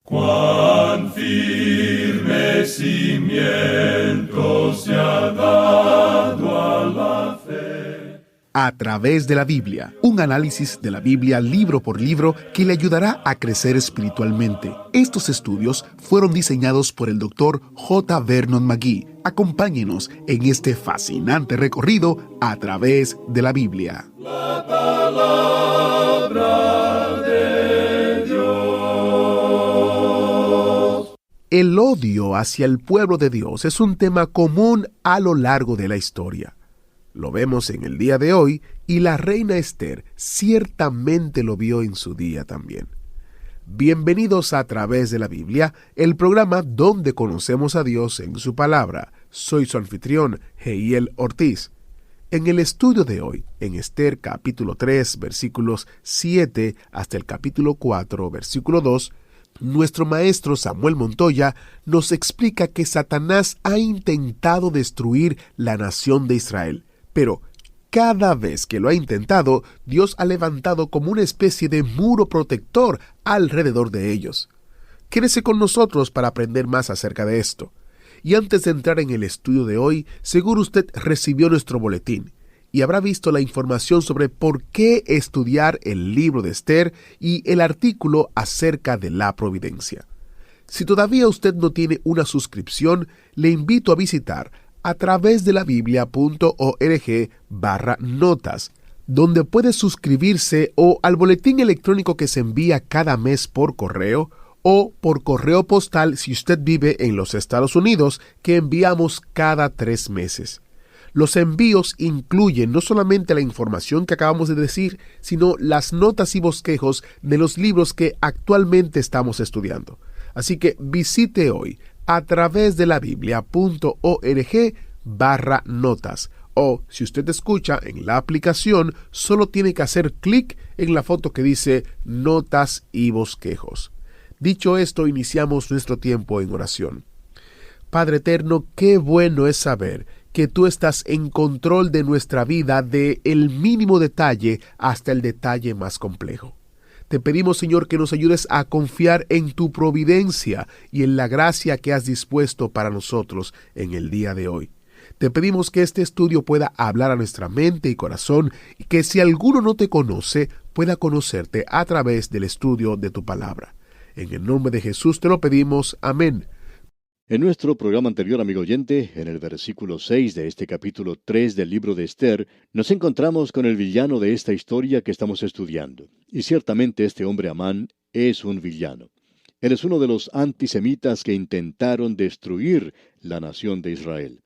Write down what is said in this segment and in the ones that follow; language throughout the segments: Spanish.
Cuán firme cimiento se ha dado a la fe. A través de la Biblia, un análisis de la Biblia libro por libro que le ayudará a crecer espiritualmente. Estos estudios fueron diseñados por el Dr. J. Vernon McGee. Acompáñenos en este fascinante recorrido a través de la Biblia. La palabra de Dios. El odio hacia el pueblo de Dios es un tema común a lo largo de la historia. Lo vemos en el día de hoy y la reina Esther ciertamente lo vio en su día también. Bienvenidos a Través de la Biblia, el programa donde conocemos a Dios en su palabra. Soy su anfitrión, Heiel Ortiz. En el estudio de hoy, en Esther capítulo 3, versículos 7 hasta el capítulo 4, versículo 2, nuestro maestro Samuel Montoya nos explica que Satanás ha intentado destruir la nación de Israel, pero cada vez que lo ha intentado, Dios ha levantado como una especie de muro protector alrededor de ellos. Quédese con nosotros para aprender más acerca de esto. Y antes de entrar en el estudio de hoy, seguro usted recibió nuestro boletín y habrá visto la información sobre por qué estudiar el libro de Esther y el artículo acerca de la providencia. Si todavía usted no tiene una suscripción, le invito a visitar a través de la biblia.org/notas, donde puede suscribirse o al boletín electrónico que se envía cada mes por correo o por correo postal si usted vive en los Estados Unidos, que enviamos cada 3 meses. Los envíos incluyen no solamente la información que acabamos de decir, sino las notas y bosquejos de los libros que actualmente estamos estudiando. Así que visite hoy a través de la biblia.org/notas. O, si usted escucha en la aplicación, solo tiene que hacer clic en la foto que dice Notas y Bosquejos. Dicho esto, iniciamos nuestro tiempo en oración. Padre eterno, qué bueno es saber que tú estás en control de nuestra vida, de el mínimo detalle hasta el detalle más complejo. Te pedimos, Señor, que nos ayudes a confiar en tu providencia y en la gracia que has dispuesto para nosotros en el día de hoy. Te pedimos que este estudio pueda hablar a nuestra mente y corazón y que si alguno no te conoce, pueda conocerte a través del estudio de tu palabra. En el nombre de Jesús te lo pedimos. Amén. En nuestro programa anterior, amigo oyente, en el versículo 6 de este capítulo 3 del libro de Esther, nos encontramos con el villano de esta historia que estamos estudiando. Y ciertamente este hombre Amán es un villano. Él es uno de los antisemitas que intentaron destruir la nación de Israel.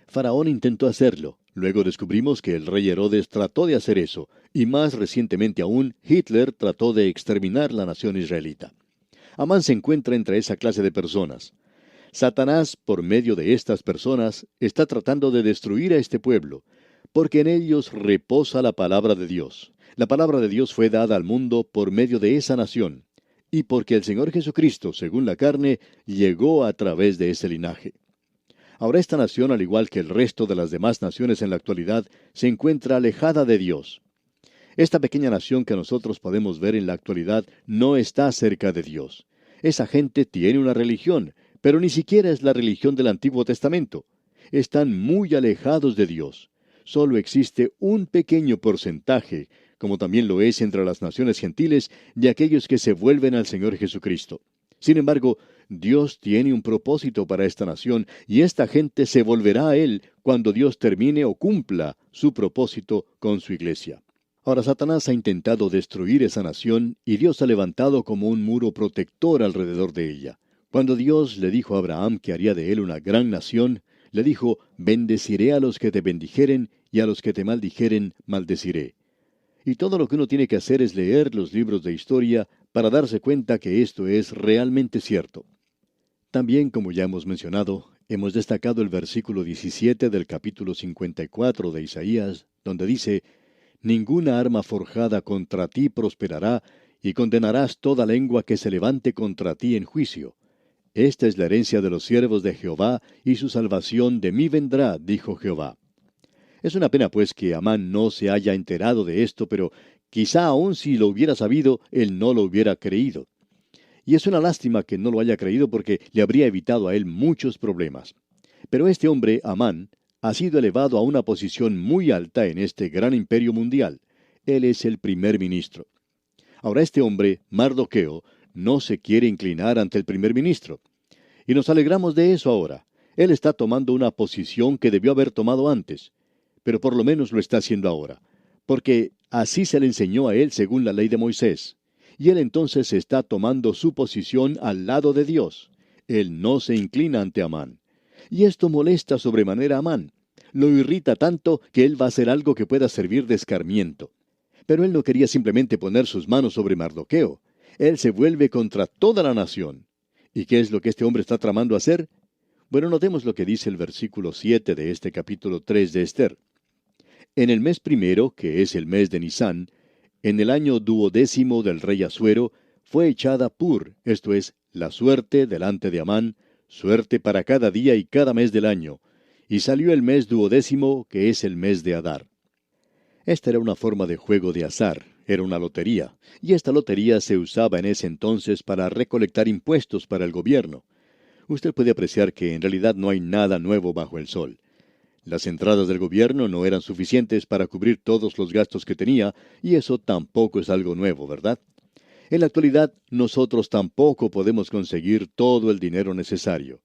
Faraón intentó hacerlo. Luego descubrimos que el rey Herodes trató de hacer eso, y más recientemente aún, Hitler trató de exterminar la nación israelita. Amán se encuentra entre esa clase de personas. Satanás, por medio de estas personas, está tratando de destruir a este pueblo, porque en ellos reposa la palabra de Dios. La palabra de Dios fue dada al mundo por medio de esa nación, y porque el Señor Jesucristo, según la carne, llegó a través de ese linaje. Ahora esta nación, al igual que el resto de las demás naciones en la actualidad, se encuentra alejada de Dios. Esta pequeña nación que nosotros podemos ver en la actualidad no está cerca de Dios. Esa gente tiene una religión, pero ni siquiera es la religión del Antiguo Testamento. Están muy alejados de Dios. Solo existe un pequeño porcentaje, como también lo es entre las naciones gentiles, de aquellos que se vuelven al Señor Jesucristo. Sin embargo, Dios tiene un propósito para esta nación, y esta gente se volverá a Él cuando Dios termine o cumpla su propósito con su iglesia. Ahora, Satanás ha intentado destruir esa nación, y Dios ha levantado como un muro protector alrededor de ella. Cuando Dios le dijo a Abraham que haría de él una gran nación, le dijo, bendeciré a los que te bendijeren, y a los que te maldijeren, maldeciré. Y todo lo que uno tiene que hacer es leer los libros de historia para darse cuenta que esto es realmente cierto. También, como ya hemos mencionado, hemos destacado el versículo 17 del capítulo 54 de Isaías, donde dice, ninguna arma forjada contra ti prosperará, y condenarás toda lengua que se levante contra ti en juicio. Esta es la herencia de los siervos de Jehová, y su salvación de mí vendrá, dijo Jehová. Es una pena, pues, que Amán no se haya enterado de esto, pero quizá aun si lo hubiera sabido, él no lo hubiera creído. Y es una lástima que no lo haya creído porque le habría evitado a él muchos problemas. Pero este hombre, Amán, ha sido elevado a una posición muy alta en este gran imperio mundial. Él es el primer ministro. Ahora este hombre, Mardoqueo, no se quiere inclinar ante el primer ministro. Y nos alegramos de eso ahora. Él está tomando una posición que debió haber tomado antes, pero por lo menos lo está haciendo ahora, porque así se le enseñó a él según la ley de Moisés. Y él entonces está tomando su posición al lado de Dios. Él no se inclina ante Amán. Y esto molesta sobremanera a Amán. Lo irrita tanto que él va a hacer algo que pueda servir de escarmiento. Pero él no quería simplemente poner sus manos sobre Mardoqueo. Él se vuelve contra toda la nación. ¿Y qué es lo que este hombre está tramando hacer? Bueno, notemos lo que dice el versículo 7 de este capítulo 3 de Ester. En el mes primero, que es el mes de Nisán, en el año 12º del rey Asuero, fue echada Pur, esto es, la suerte delante de Amán, suerte para cada día y cada mes del año, y salió el mes 12º, que es el mes de Adar. Esta era una forma de juego de azar, era una lotería, y esta lotería se usaba en ese entonces para recolectar impuestos para el gobierno. Usted puede apreciar que en realidad no hay nada nuevo bajo el sol. Las entradas del gobierno no eran suficientes para cubrir todos los gastos que tenía, y eso tampoco es algo nuevo, ¿verdad? En la actualidad, nosotros tampoco podemos conseguir todo el dinero necesario.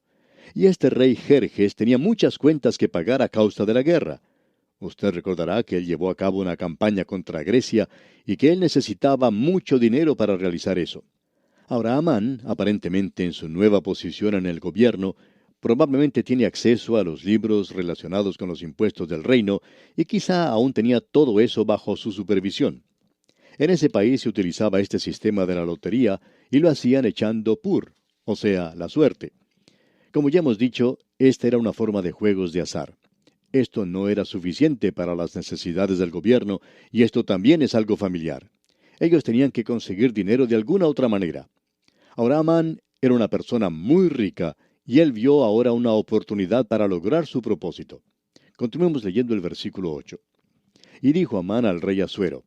Y este rey Jerjes tenía muchas cuentas que pagar a causa de la guerra. Usted recordará que él llevó a cabo una campaña contra Grecia y que él necesitaba mucho dinero para realizar eso. Ahora Amán, aparentemente en su nueva posición en el gobierno, probablemente tiene acceso a los libros relacionados con los impuestos del reino y quizá aún tenía todo eso bajo su supervisión. En ese país se utilizaba este sistema de la lotería y lo hacían echando pur, o sea, la suerte. Como ya hemos dicho, esta era una forma de juegos de azar. Esto no era suficiente para las necesidades del gobierno y esto también es algo familiar. Ellos tenían que conseguir dinero de alguna otra manera. Ahora Amán era una persona muy rica y él vio ahora una oportunidad para lograr su propósito. Continuemos leyendo el versículo 8. Y dijo Amán al rey Asuero: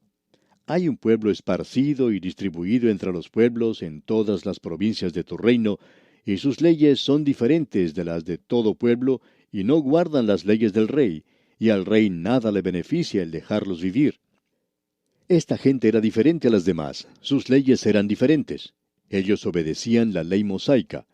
Hay un pueblo esparcido y distribuido entre los pueblos en todas las provincias de tu reino, y sus leyes son diferentes de las de todo pueblo, y no guardan las leyes del rey, y al rey nada le beneficia el dejarlos vivir. Esta gente era diferente a las demás, sus leyes eran diferentes. Ellos obedecían la ley mosaica.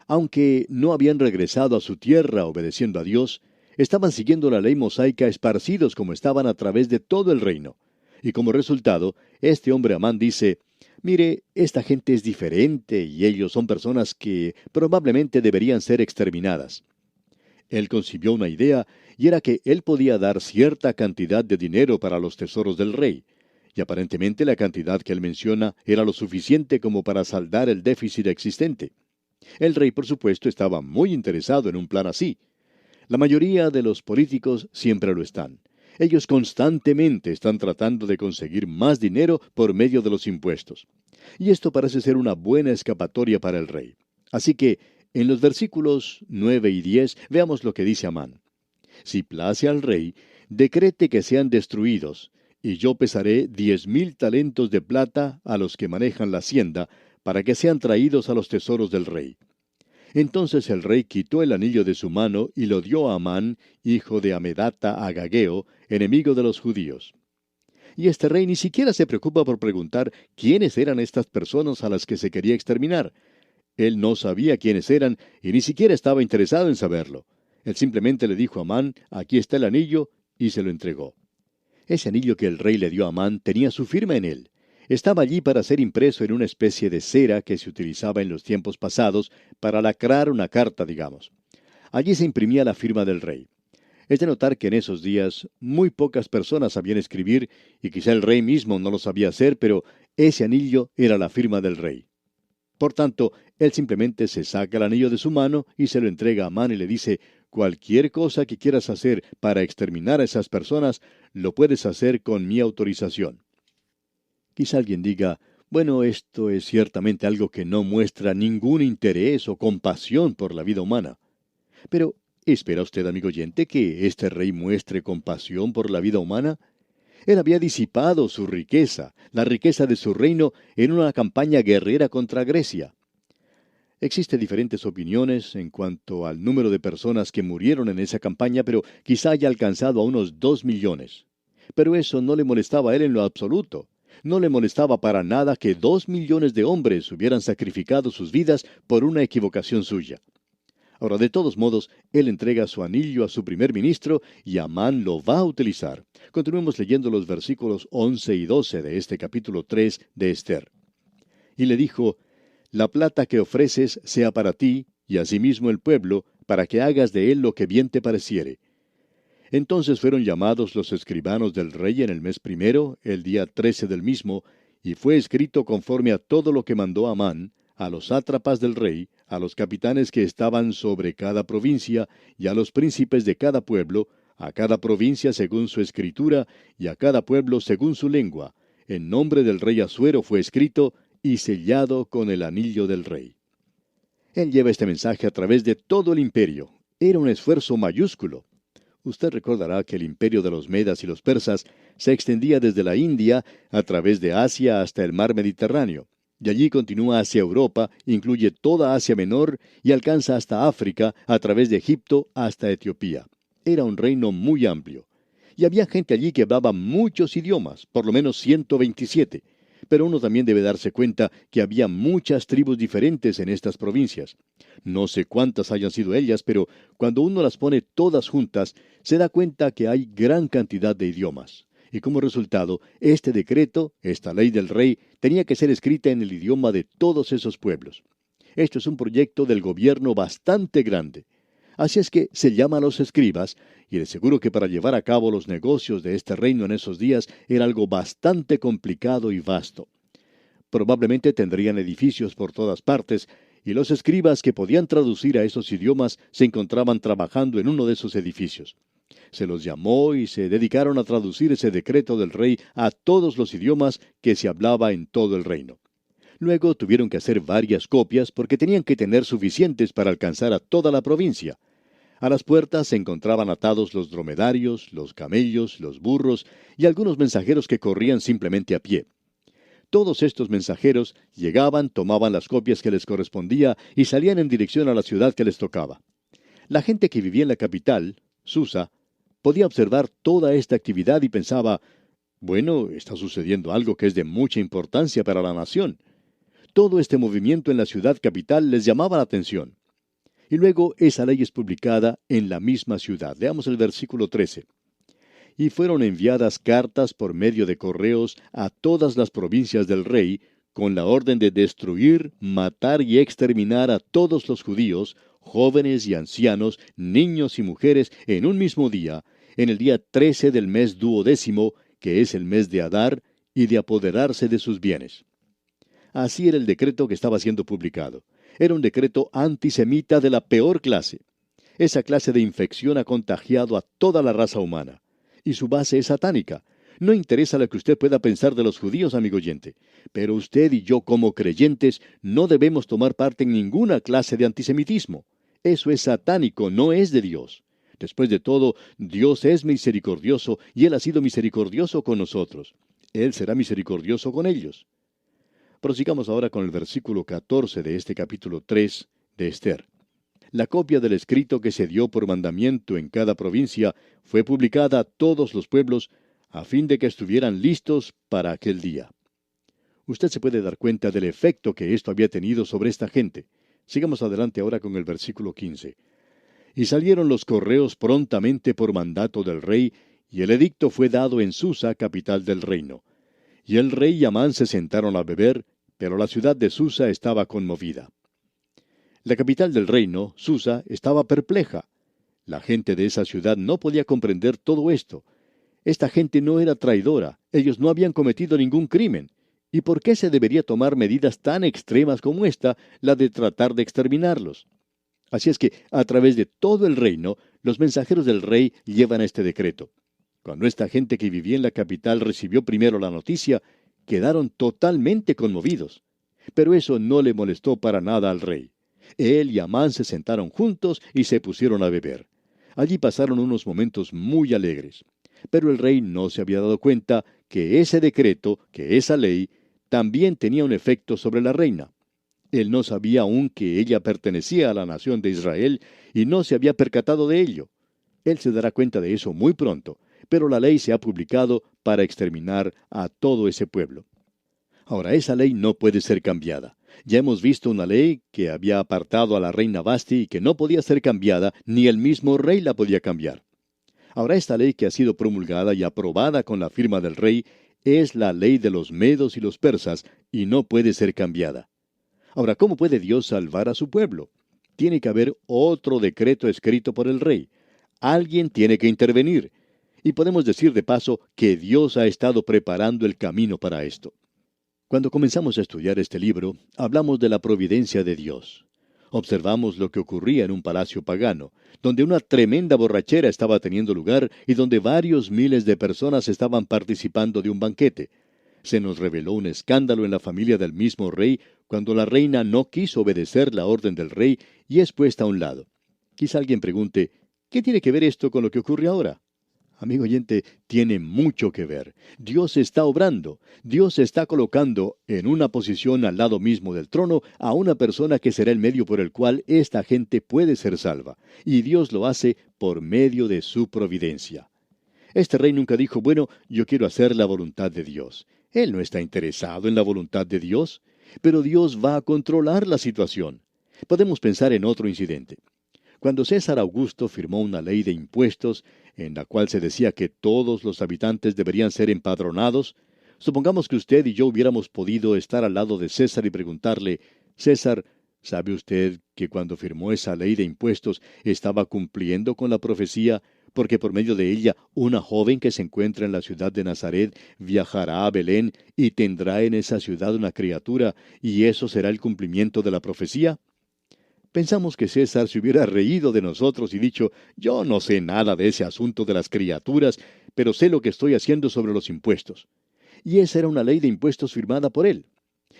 Aunque no habían regresado a su tierra obedeciendo a Dios, estaban siguiendo la ley mosaica esparcidos como estaban a través de todo el reino. Y como resultado, este hombre Amán dice: Mire, esta gente es diferente y ellos son personas que probablemente deberían ser exterminadas. Él concibió una idea y era que él podía dar cierta cantidad de dinero para los tesoros del rey. Y aparentemente la cantidad que él menciona era lo suficiente como para saldar el déficit existente. El rey, por supuesto, estaba muy interesado en un plan así. La mayoría de los políticos siempre lo están. Ellos constantemente están tratando de conseguir más dinero por medio de los impuestos. Y esto parece ser una buena escapatoria para el rey. Así que, en los versículos 9 y 10, veamos lo que dice Amán. Si place al rey, decrete que sean destruidos, y yo pesaré 10,000 talentos de plata a los que manejan la hacienda, para que sean traídos a los tesoros del rey. Entonces el rey quitó el anillo de su mano y lo dio a Amán, hijo de Amedata Agageo, enemigo de los judíos. Y este rey ni siquiera se preocupa por preguntar quiénes eran estas personas a las que se quería exterminar. Él no sabía quiénes eran y ni siquiera estaba interesado en saberlo. Él simplemente le dijo a Amán: aquí está el anillo, y se lo entregó. Ese anillo que el rey le dio a Amán tenía su firma en él. Estaba allí para ser impreso en una especie de cera que se utilizaba en los tiempos pasados para lacrar una carta, digamos. Allí se imprimía la firma del rey. Es de notar que en esos días muy pocas personas sabían escribir, y quizá el rey mismo no lo sabía hacer, pero ese anillo era la firma del rey. Por tanto, él simplemente se saca el anillo de su mano y se lo entrega a Amán y le dice: cualquier cosa que quieras hacer para exterminar a esas personas, lo puedes hacer con mi autorización. Quizá alguien diga: bueno, esto es ciertamente algo que no muestra ningún interés o compasión por la vida humana. Pero, ¿espera usted, amigo oyente, que este rey muestre compasión por la vida humana? Él había disipado su riqueza, la riqueza de su reino, en una campaña guerrera contra Grecia. Existen diferentes opiniones en cuanto al número de personas que murieron en esa campaña, pero quizá haya alcanzado a unos 2 millones. Pero eso no le molestaba a él en lo absoluto. No le molestaba para nada que 2 millones de hombres hubieran sacrificado sus vidas por una equivocación suya. Ahora, de todos modos, él entrega su anillo a su primer ministro y Amán lo va a utilizar. Continuemos leyendo los versículos 11 y 12 de este capítulo 3 de Ester. Y le dijo: la plata que ofreces sea para ti, y asimismo el pueblo, para que hagas de él lo que bien te pareciere. Entonces fueron llamados los escribanos del rey en el mes primero, el día 13 del mismo, y fue escrito conforme a todo lo que mandó Amán, a los sátrapas del rey, a los capitanes que estaban sobre cada provincia, y a los príncipes de cada pueblo, a cada provincia según su escritura, y a cada pueblo según su lengua. En nombre del rey Asuero fue escrito, y sellado con el anillo del rey. Él lleva este mensaje a través de todo el imperio. Era un esfuerzo mayúsculo. Usted recordará que el imperio de los medas y los persas se extendía desde la India a través de Asia hasta el mar Mediterráneo, y allí continúa hacia Europa, incluye toda Asia Menor y alcanza hasta África a través de Egipto hasta Etiopía. Era un reino muy amplio. Y había gente allí que hablaba muchos idiomas, por lo menos 127. Pero uno también debe darse cuenta que había muchas tribus diferentes en estas provincias. No sé cuántas hayan sido ellas, pero cuando uno las pone todas juntas, se da cuenta que hay gran cantidad de idiomas. Y como resultado, este decreto, esta ley del rey, tenía que ser escrita en el idioma de todos esos pueblos. Esto es un proyecto del gobierno bastante grande. Así es que se llama a los escribas, y les aseguro que para llevar a cabo los negocios de este reino en esos días era algo bastante complicado y vasto. Probablemente tendrían edificios por todas partes, y los escribas que podían traducir a esos idiomas se encontraban trabajando en uno de esos edificios. Se los llamó y se dedicaron a traducir ese decreto del rey a todos los idiomas que se hablaba en todo el reino. Luego tuvieron que hacer varias copias porque tenían que tener suficientes para alcanzar a toda la provincia. A las puertas se encontraban atados los dromedarios, los camellos, los burros y algunos mensajeros que corrían simplemente a pie. Todos estos mensajeros llegaban, tomaban las copias que les correspondía y salían en dirección a la ciudad que les tocaba. La gente que vivía en la capital, Susa, podía observar toda esta actividad y pensaba: bueno, está sucediendo algo que es de mucha importancia para la nación. Todo este movimiento en la ciudad capital les llamaba la atención. Y luego esa ley es publicada en la misma ciudad. Leamos el versículo 13. Y fueron enviadas cartas por medio de correos a todas las provincias del rey, con la orden de destruir, matar y exterminar a todos los judíos, jóvenes y ancianos, niños y mujeres, en un mismo día, en el día 13 del mes 12º, que es el mes de Adar, y de apoderarse de sus bienes. Así era el decreto que estaba siendo publicado. Era un decreto antisemita de la peor clase. Esa clase de infección ha contagiado a toda la raza humana. Y su base es satánica. No interesa lo que usted pueda pensar de los judíos, amigo oyente, pero usted y yo como creyentes no debemos tomar parte en ninguna clase de antisemitismo. Eso es satánico, no es de Dios. Después de todo, Dios es misericordioso y Él ha sido misericordioso con nosotros. Él será misericordioso con ellos. Prosigamos ahora con el versículo 14 de este capítulo 3 de Ester. La copia del escrito que se dio por mandamiento en cada provincia fue publicada a todos los pueblos, a fin de que estuvieran listos para aquel día. Usted se puede dar cuenta del efecto que esto había tenido sobre esta gente. Sigamos adelante ahora con el versículo 15. Y salieron los correos prontamente por mandato del rey, y el edicto fue dado en Susa, capital del reino. Y el rey y Amán se sentaron a beber, pero la ciudad de Susa estaba conmovida. La capital del reino, Susa, estaba perpleja. La gente de esa ciudad no podía comprender todo esto. Esta gente no era traidora, ellos no habían cometido ningún crimen. ¿Y por qué se debería tomar medidas tan extremas como esta, la de tratar de exterminarlos? Así es que, a través de todo el reino, los mensajeros del rey llevan este decreto. Cuando esta gente que vivía en la capital recibió primero la noticia, quedaron totalmente conmovidos. Pero eso no le molestó para nada al rey. Él y Amán se sentaron juntos y se pusieron a beber. Allí pasaron unos momentos muy alegres. Pero el rey no se había dado cuenta que ese decreto, que esa ley, también tenía un efecto sobre la reina. Él no sabía aún que ella pertenecía a la nación de Israel y no se había percatado de ello. Él se dará cuenta de eso muy pronto, pero la ley se ha publicado para exterminar a todo ese pueblo. Ahora, esa ley no puede ser cambiada. Ya hemos visto una ley que había apartado a la reina Vasti y que no podía ser cambiada, ni el mismo rey la podía cambiar. Ahora, esta ley que ha sido promulgada y aprobada con la firma del rey es la ley de los medos y los persas y no puede ser cambiada. Ahora, ¿cómo puede Dios salvar a su pueblo? Tiene que haber otro decreto escrito por el rey. Alguien tiene que intervenir. Y podemos decir de paso que Dios ha estado preparando el camino para esto. Cuando comenzamos a estudiar este libro, hablamos de la providencia de Dios. Observamos lo que ocurría en un palacio pagano, donde una tremenda borrachera estaba teniendo lugar y donde varios miles de personas estaban participando de un banquete. Se nos reveló un escándalo en la familia del mismo rey cuando la reina no quiso obedecer la orden del rey y es puesta a un lado. Quizá alguien pregunte, ¿qué tiene que ver esto con lo que ocurre ahora? Amigo oyente, tiene mucho que ver. Dios está obrando. Dios está colocando en una posición al lado mismo del trono a una persona que será el medio por el cual esta gente puede ser salva. Y Dios lo hace por medio de su providencia. Este rey nunca dijo, bueno, yo quiero hacer la voluntad de Dios. Él no está interesado en la voluntad de Dios, pero Dios va a controlar la situación. Podemos pensar en otro incidente. Cuando César Augusto firmó una ley de impuestos, en la cual se decía que todos los habitantes deberían ser empadronados, supongamos que usted y yo hubiéramos podido estar al lado de César y preguntarle, César, ¿sabe usted que cuando firmó esa ley de impuestos estaba cumpliendo con la profecía, porque por medio de ella una joven que se encuentra en la ciudad de Nazaret viajará a Belén y tendrá en esa ciudad una criatura, y eso será el cumplimiento de la profecía? Pensamos que César se hubiera reído de nosotros y dicho, yo no sé nada de ese asunto de las criaturas, pero sé lo que estoy haciendo sobre los impuestos. Y esa era una ley de impuestos firmada por él.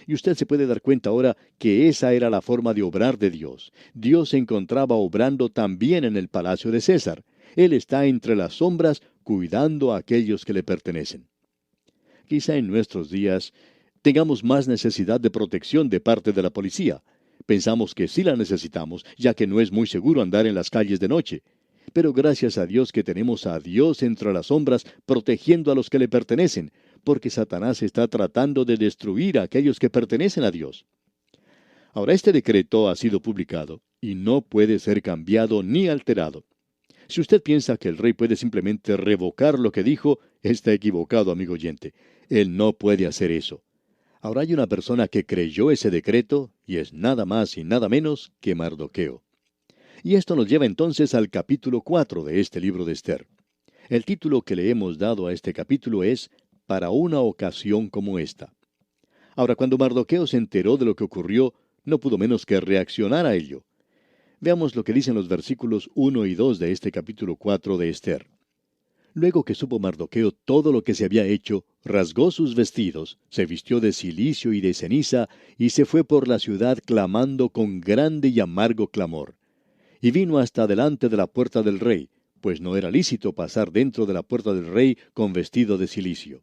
Y usted se puede dar cuenta ahora que esa era la forma de obrar de Dios. Dios se encontraba obrando también en el palacio de César. Él está entre las sombras cuidando a aquellos que le pertenecen. Quizá en nuestros días tengamos más necesidad de protección de parte de la policía. Pensamos que sí la necesitamos, ya que no es muy seguro andar en las calles de noche. Pero gracias a Dios que tenemos a Dios entre las sombras protegiendo a los que le pertenecen, porque Satanás está tratando de destruir a aquellos que pertenecen a Dios. Ahora, este decreto ha sido publicado y no puede ser cambiado ni alterado. Si usted piensa que el rey puede simplemente revocar lo que dijo, está equivocado, amigo oyente. Él no puede hacer eso. Ahora hay una persona que creyó ese decreto y es nada más y nada menos que Mardoqueo. Y esto nos lleva entonces al capítulo 4 de este libro de Ester. El título que le hemos dado a este capítulo es Para una ocasión como esta. Ahora, cuando Mardoqueo se enteró de lo que ocurrió, no pudo menos que reaccionar a ello. Veamos lo que dicen los versículos 1 y 2 de este capítulo 4 de Ester. Luego que supo Mardoqueo todo lo que se había hecho, rasgó sus vestidos, se vistió de cilicio y de ceniza, y se fue por la ciudad clamando con grande y amargo clamor. Y vino hasta delante de la puerta del rey, pues no era lícito pasar dentro de la puerta del rey con vestido de cilicio.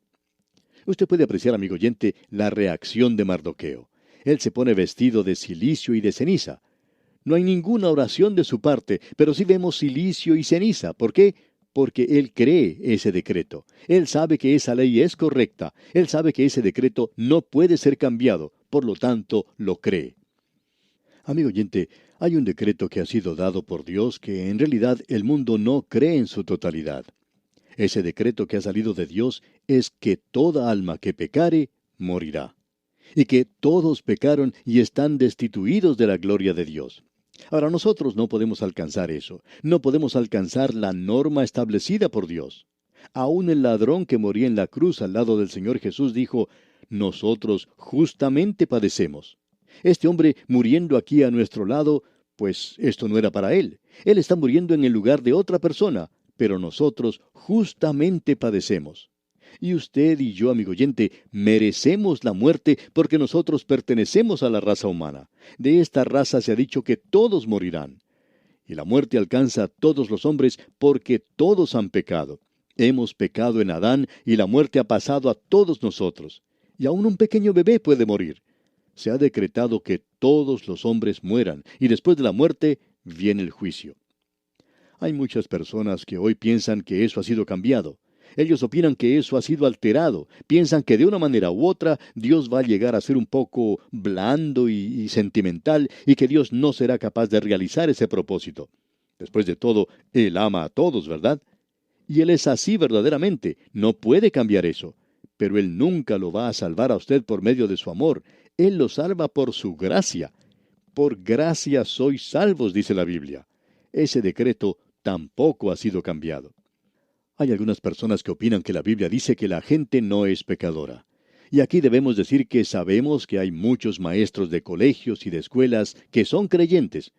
Usted puede apreciar, amigo oyente, la reacción de Mardoqueo. Él se pone vestido de cilicio y de ceniza. No hay ninguna oración de su parte, pero sí vemos cilicio y ceniza. ¿Por qué? Porque él cree ese decreto. Él sabe que esa ley es correcta. Él sabe que ese decreto no puede ser cambiado. Por lo tanto, lo cree. Amigo oyente, hay un decreto que ha sido dado por Dios que en realidad el mundo no cree en su totalidad. Ese decreto que ha salido de Dios es que toda alma que pecare, morirá. Y que todos pecaron y están destituidos de la gloria de Dios. Ahora nosotros no podemos alcanzar eso. No podemos alcanzar la norma establecida por Dios. Aún el ladrón que moría en la cruz al lado del Señor Jesús dijo, nosotros justamente padecemos. Este hombre muriendo aquí a nuestro lado, pues esto no era para él. Él está muriendo en el lugar de otra persona, pero nosotros justamente padecemos. Y usted y yo, amigo oyente, merecemos la muerte porque nosotros pertenecemos a la raza humana. De esta raza se ha dicho que todos morirán. Y la muerte alcanza a todos los hombres porque todos han pecado. Hemos pecado en Adán y la muerte ha pasado a todos nosotros. Y aún un pequeño bebé puede morir. se ha decretado que todos los hombres mueran, y después de la muerte viene el juicio. Hay muchas personas que hoy piensan que eso ha sido cambiado. Ellos opinan que eso ha sido alterado. Piensan que de una manera u otra Dios va a llegar a ser un poco blando y sentimental, y que Dios no será capaz de realizar ese propósito. Después de todo, Él ama a todos, ¿verdad? Y Él es así verdaderamente. No puede cambiar eso. Pero Él nunca lo va a salvar a usted por medio de su amor. Él lo salva por su gracia. Por gracia sois salvos, dice la Biblia. Ese decreto tampoco ha sido cambiado. Hay algunas personas que opinan que la Biblia dice que la gente no es pecadora. Y aquí debemos decir que sabemos que hay muchos maestros de colegios y de escuelas que son creyentes.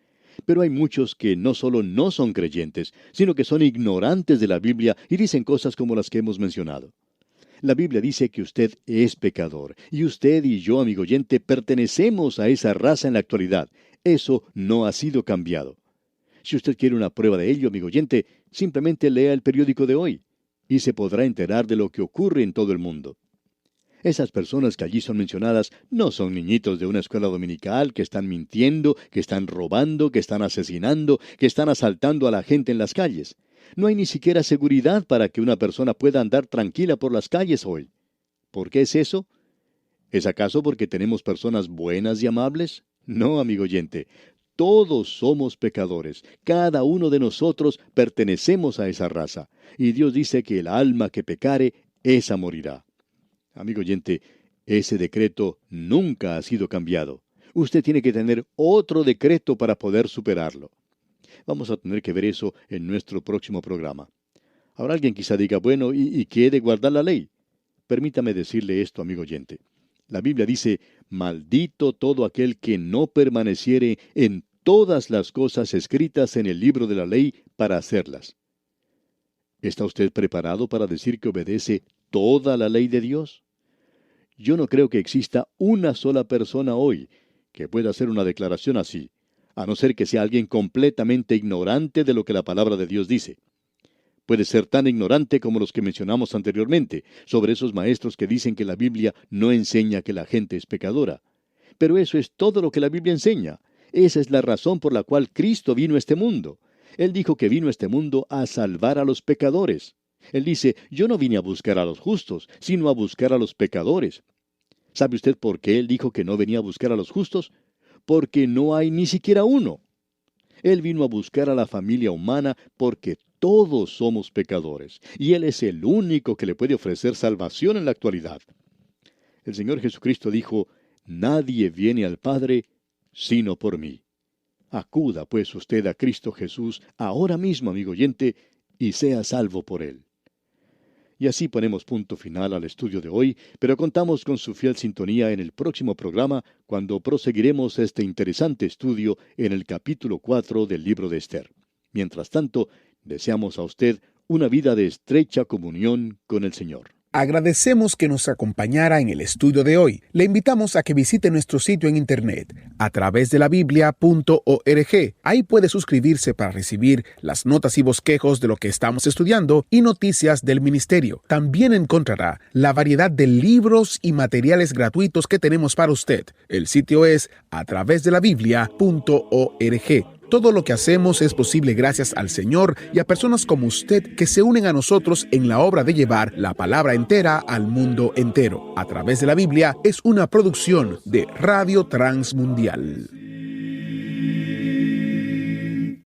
Pero hay muchos que no solo no son creyentes, sino que son ignorantes de la Biblia y dicen cosas como las que hemos mencionado. La Biblia dice que usted es pecador, y usted y yo, amigo oyente, pertenecemos a esa raza en la actualidad. Eso no ha sido cambiado. Si usted quiere una prueba de ello, amigo oyente, simplemente lea el periódico de hoy, y se podrá enterar de lo que ocurre en todo el mundo. Esas personas que allí son mencionadas no son niñitos de una escuela dominical que están mintiendo, que están robando, que están asesinando, que están asaltando a la gente en las calles. No hay ni siquiera seguridad para que una persona pueda andar tranquila por las calles hoy. ¿Por qué es eso? ¿Es acaso porque tenemos personas buenas y amables? No, amigo oyente. Todos somos pecadores. Cada uno de nosotros pertenecemos a esa raza. Y Dios dice que el alma que pecare, esa morirá. Amigo oyente, ese decreto nunca ha sido cambiado. Usted tiene que tener otro decreto para poder superarlo. Vamos a tener que ver eso en nuestro próximo programa. Ahora alguien quizá diga, bueno, ¿y qué he de guardar la ley? Permítame decirle esto, amigo oyente. La Biblia dice, maldito todo aquel que no permaneciere en todas las cosas escritas en el libro de la ley para hacerlas. ¿Está usted preparado para decir que obedece toda la ley de Dios? Yo no creo que exista una sola persona hoy que pueda hacer una declaración así, a no ser que sea alguien completamente ignorante de lo que la palabra de Dios dice. Puede ser tan ignorante como los que mencionamos anteriormente, sobre esos maestros que dicen que la Biblia no enseña que la gente es pecadora. Pero eso es todo lo que la Biblia enseña. Esa es la razón por la cual Cristo vino a este mundo. Él dijo que vino a este mundo a salvar a los pecadores. Él dice, yo no vine a buscar a los justos, sino a buscar a los pecadores. ¿Sabe usted por qué Él dijo que no venía a buscar a los justos? Porque no hay ni siquiera uno. Él vino a buscar a la familia humana porque todos somos pecadores, y Él es el único que le puede ofrecer salvación en la actualidad. El Señor Jesucristo dijo, nadie viene al Padre sino por mí. Acuda pues usted a Cristo Jesús ahora mismo, amigo oyente, y sea salvo por Él. Y así ponemos punto final al estudio de hoy, pero contamos con su fiel sintonía en el próximo programa, cuando proseguiremos este interesante estudio en el capítulo 4 del libro de Esther. Mientras tanto, deseamos a usted una vida de estrecha comunión con el Señor. Agradecemos que nos acompañara en el estudio de hoy. Le invitamos a que visite nuestro sitio en internet a través de la biblia.org. Ahí puede suscribirse para recibir las notas y bosquejos de lo que estamos estudiando y noticias del ministerio. También encontrará la variedad de libros y materiales gratuitos que tenemos para usted. El sitio es a través de la biblia.org. Todo lo que hacemos es posible gracias al Señor y a personas como usted que se unen a nosotros en la obra de llevar la palabra entera al mundo entero. A través de la Biblia es una producción de Radio Transmundial.